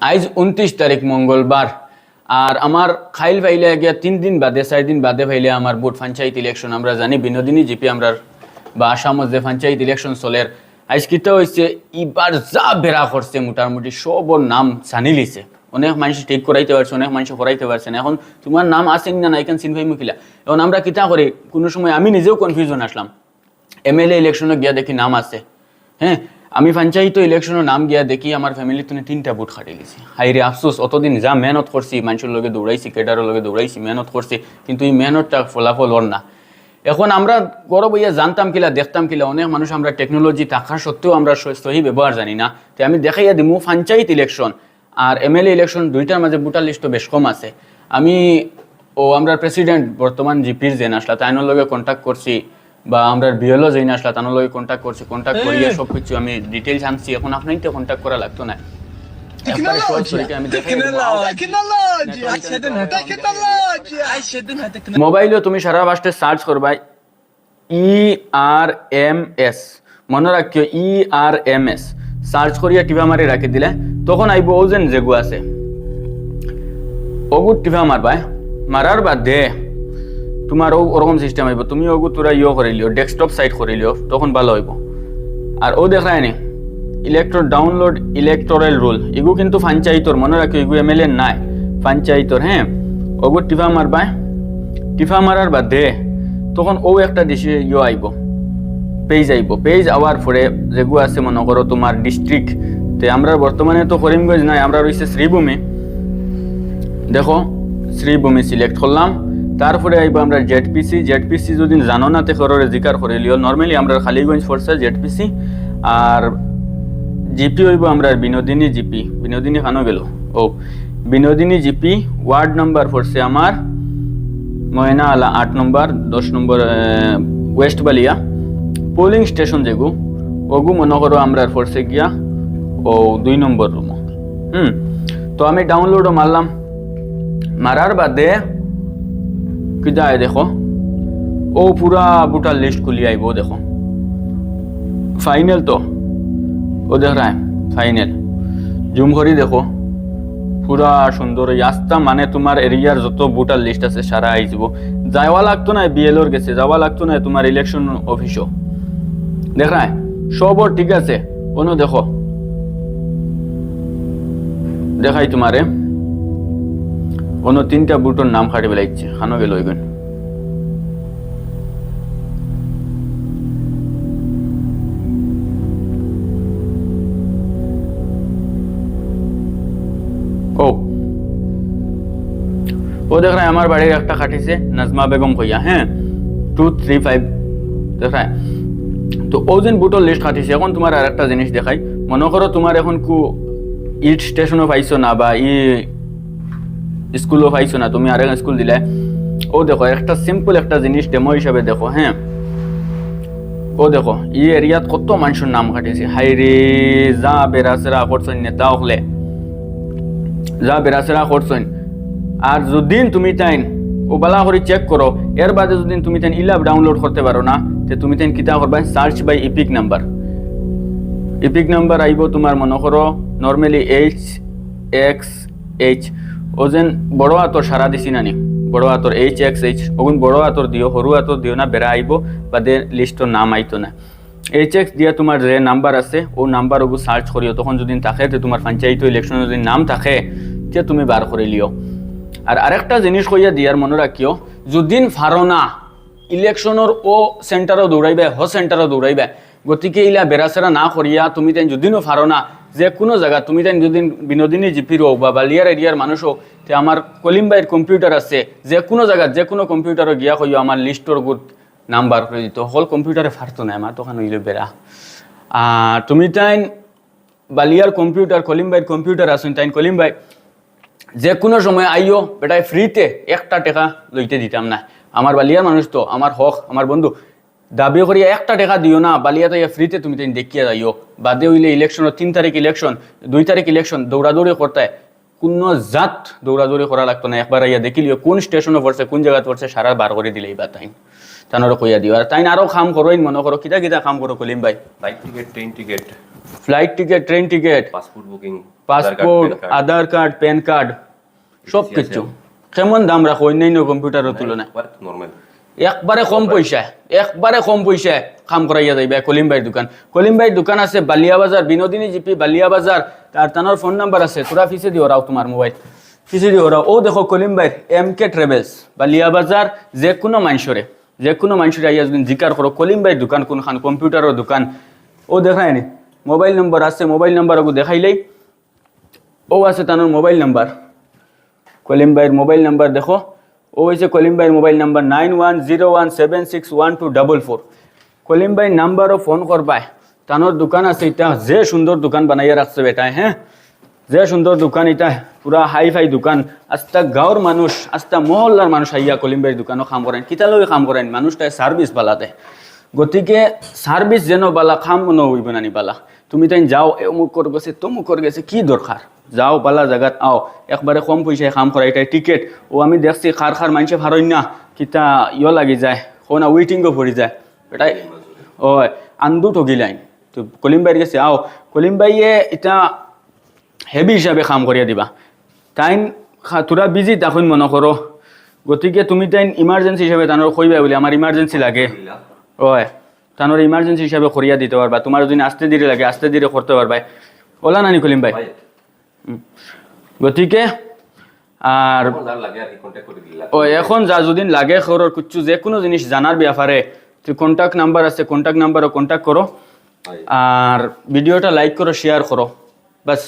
আজ 29 তারিখ মঙ্গলবার। আর আমার খাইল ভাইলে গিয়া 3 দিন বাদে 4 দিন বাদে ভাইলে আমার বুট পঞ্চায়েত ইলেকশন। আমরা জানি বিনোদিনী জিপি আমরা বা আসামত যে পঞ্চায়েত ইলেকশন চলের। আজ কিতা হয়েছে এবার যা বেড়া করছে মোটামুটি সবর নাম জানি লিছে। অনেক মানুষ ঠিক করাইতে পারছে, অনেক মানুষ করাইতে পারছে না। এখন তোমার নাম আসেন না এখান চিনভাই মুখিলা। এখন আমরা কিতা করি, কোনো সময় আমি নিজেও কনফিউজন আসলাম। এমএলএ ইলেকশনে গিয়া দেখি নাম আছে, হ্যাঁ আমি পঞ্চায়েত ইলেকশনের নাম গিয়া দেখি আমার ফ্যামিলি তুমি 3টা বুট খাটি লিছি। হাইরে আফসোস, অতদিন যা মেহনত করছি, মানুষের লগে দৌড়াইছি, কেডারের লগে দৌড়াইছি, মেহনত করছি, কিন্তু এই মেহনতটা ফলাফল ওর না। এখন আমরা গরব হইয়া জানতাম কিলা, দেখতাম কিলা, অনেক মানুষ আমরা টেকনোলজি থাকা সত্ত্বেও আমরা সহি ব্যবহার জানি না। তো আমি দেখাইয়া দিমু পঞ্চায়েত ইলেকশন আর এমএলএ ইলেকশন দুইটার মাঝে ভোটার লিস্টও বেশ কম আছে। আমি আমরা প্রেসিডেন্ট বর্তমান জিপির জেন আসলা তাইনোর লগে কন্ট্যাক্ট করছি, বা আমরা বিএলও জেন আসলা তানোর লগে কন্ট্যাক্ট করছি, কন্ট্যাক্ট করিয়ে সব কিছু আমি ডিটেলস আনছি। এখন আপনাই তো কন্ট্যাক্ট করা লাগতো না। মোবাইলেও তুমি সারা বাস্টে সার্চ করবা ERMS, মনে রাখিও ERMS সার্চ করিয়া টিভা মারি রাখি দিলে তখন আইব ওজেন যেগু আছে ওগুর টিভা মারবা। মারার বাদে তোমার ওরকম সিস্টেম আইব, তুমি ওগু তোরা করিলিও, ডেস্কটপ সাইট করিলিও, তখন ভালো হইব। আর ও দেখায় নি ডাউনলোড ইলেকটোরাল রুল, এগু কিন্তু পঞ্চায়েতর, মনে রাখো এগু এমএলএ নাই, পঞ্চায়েতর। হ্যাঁ ওগু টিভা মারবা। টিভা মারার বাদে তখন ও একটা দেশে আইব, পেজ আইব। পেজ আওয়ার পরে যেগু আছে মনে করো তোমার ডিস্ট্রিক্ট, তে আমরা বর্তমানে তো করিমগঞ্জ নাই, আমরা রয়েছে শ্রীভূমি। দেখো শ্রীভূমি সিলেক্ট করলাম, তারপরে আইব আমরা জেডপিসি যদি জানো না তে খররে জিকার করে লিও। নর্মালি আমরা খালিগঞ্জ ফোর্সে জেডপিসি, আর জিপি হইব আমরা বিনোদিনী জিপি। বিনোদিনী খানো গেল ও বিনোদিনী জিপি। ওয়ার্ড নাম্বার ফোর্সে আমার ময়না আলা 8 নম্বর, 10 নম্বর ওয়েস্ট বালিয়া। পোলিং স্টেশন যেগু ওগু মনে করো আমরা ফোর্সে গিয়া ও 2 নম্বর রুম। তো আমি ডাউনলোডও মারলাম। মারার বাদে কি যায় দেখো ও পুরা বুটার লিস্ট খুলি আইব। দেখো ফাইনাল তো ও দেখ রায় ফাইনাল জুম করি দেখো পুরা সুন্দর রাস্তা, মানে তোমার এরিয়ার যত ভোটার লিস্ট আছে সারা আই যাব। যাওয়া লাগতো না বিএলওর কাছে, যাওয়া লাগতো না তোমার ইলেকশন অফিসও। দেখ রায় সবর ঠিক আছে। কোনো দেখো দেখাই তোমারে কোনো 3টা বুটোর নাম খাটি বেলাইছে, খানো গেল ওইগুন। ও দেখ রায় আমার বাড়ির একটা খাটিছে নাজমা বেগম কইয়া, হ্যাঁ 235 দেখ রায়। তো ও যেন বুটোর লিস্ট খাটিছে। এখন তোমার আর একটা জিনিস দেখাই, মনে করো তোমার এখন ইট স্টেশনও পাইছো না বা স্কুলও পাইছো না, তুমি আরেক স্কুল দিলে। ও দেখো একটা সিম্পল একটা জিনিস ডেমো হিসাবে দেখো। হ্যাঁ ও দেখো এরিয়াত কত মানুষের নাম খাটিছে। হাইরে যা বেরাসেরা করছেন নেতা হলে, যা বেরাসেরা করছেন। আর যদি তুমি তাইন ও বালা করে চেক করো, এর বাদে যদি তুমি তাইন ইলাভ ডাউনলোড করতে পারো না, তে তুমি তাইন কিতা করবা, search by EPIC number. EPIC number আইব তোমার মনে করো নর্মালি HXH, ও যেন বড় হাতর সারা দিছি নানি, বড় হাতর HXH, ওগুন বড় হাতর দিও, সরু হাতর দিও না, বেড়া আইব বাদে লিস্টর নাম আইতো না। HX দিয়া তোমার যে নাম্বার আছে ও নাম্বার ওগু সার্চ করিও, তখন যদি থাকে তোমার পঞ্চায়েত ইলেকশন যদি নাম থাকে তে তুমি বার করে লিও। আর আরেকটা জিনিস কইয়া দিয়ার মনে রাখিও, যদিন ফারো না ইলেকশনের ও সেন্টারও দৌড়াইবে, হ সেন্টারও দৌড়াইবে। গতিকে ইলা বেড়াচেরা না করিয়া তুমি তাই যদিনও ফারো না যে কোনো জায়গা তুমি তাই যদি বিনোদিনী জিপির হোক বা বালিয়ার এরিয়ার মানুষ হোক, তে আমার কলিমবাইয়ের কম্পিউটার আছে, যে কোনো জায়গা যে কোনো কম্পিউটারও গিয়া কইও আমার লিস্টর গুড নাম্বার করে দিত। হল কম্পিউটারে ফারতো না, আমার তখন হইলে বেড়া। আর তুমি তাই বালিয়ার কম্পিউটার, কলিমবাইয়ের কম্পিউটার আসুন, তাই কলিমবাই যে কোনো সময় আইও বেটায় ফ্রিতে 1টা টাকা লইতে দিতাম না। আমার বালিয়ার মানুষ তো আমার হক, আমার বন্ধু দাবি করিয়া 1টা টাকা দিও না, বালিয়াতে ফ্রিতে তুমি তাই দেখিয়া যাইও। বাদে হইলে ইলেকশনের 3 তারিখ ইলেকশন, 2 তারিখ ইলেকশন দৌড়াদৌড়ি করতে, কোনো জাত দৌড়াদৌড়ি করা লাগতো না। একবার আইয়া দেখিলিও কোন স্টেশনে পড়ছে, কোন জায়গায় পড়ছে, সারা বার করে দিলেই বা তাই। তানোরে কইয়া দিও আর তাই আরো কাম করোইন মনে করো কিটা কিটা কাম করো কলিম ভাই flight ticket train ticket flight ticket train ticket passport booking passport Aadhaar card PAN card সব কিছু কেমন দাম রাখো অন্যান্য কম্পিউটারের তুলনায় নরমাল একবারে কম পয়সায় কাম করাইয়া যাইবে কলিম ভাইয়ের দোকান কলিম ভাইয়ের দোকান আছে বালিয়া বাজার বিনোদিনী জিপি বালিয়া বাজার তার তানোর ফোন নাম্বার আছে তোরা ফিসে দিও রাও তোমার মোবাইল ফিসে দিও রাও ও দেখো কলিম ভাইয়ের MK ট্রাভেলস বালিয়া বাজার যে কোনো মানুষের আইয়া যদি জিকার করো কলিম ভাইয়ের দোকান কোনখান কম্পিউটারের দোকান ও দেখায় নি মোবাইল নাম্বার আছে মোবাইল নাম্বার ওকে দেখাইলেই ও আছে তানোর মোবাইল নাম্বার কলিম ভাইয়ের মোবাইল নাম্বার দেখো ও হয়েছে কলিম ভাইয়ের মোবাইল নাম্বার 9101761244 কলিম ভাই নাম্বারও ফোন করবায় তানোর দোকান আছে এটা যে সুন্দর দোকান বানাইয়া রাখছে বেটায় হ্যাঁ যে সুন্দর দোকান এটা পুরা হাই ফাই দোকান আস্তা গাঁৱৰ মানুষ আস্তা মহল্লার মানুষ আইয়া কলিম ভাইয়ের দোকানও কাম করেন কিতালকে কাম করেন মানুষটায় সার্ভিস বালাতে গতিকে সার্ভিস যেন বালা কাম মনে হইব নানি বালা তুমি তাই যাও অমুক করে গেছে তমুক করে গেছে কি দরকার যাও বালা জায়গাত আও একবারে কম পয়সায় কাম করা এটাই টিকেট ও আমি দেখছি খার মানুষে ভারই না কিতা লাগি যায় না ওয়েটিংও পড়ি যায় এটাই ও আন্দু ঠগি লাইন তো কলিম ভাইয়ের গেছে আও কলিম ভাইয়ে এটা হেভি হিসাবে কাম করিয়া দিবা তাইন তোরা বিজি তখন মনে করো গতিকে তুমি তাইন ইমার্জেন্সি হিসাবে তানোর কইবা বলে আমার ইমার্জেন্সি লাগে ওই তানোর ইমার্জেন্সি হিসাবে করিয়া দিতে পারবা তোমার যদি আস্তে ধীরে লাগে আস্তে ধীরে করতে পারবা ওলা নানি কলিম ভাই গতিকে আর ও এখন যা যদি লাগে খবর কিছু যে কোনো জিনিস জানার ব্যাপারে তুই কন্ট্যাক্ট নাম্বার আছে কন্ট্যাক্ট নাম্বারও কন্ট্যাক্ট করো আর ভিডিওটা লাইক করো শেয়ার করো বাস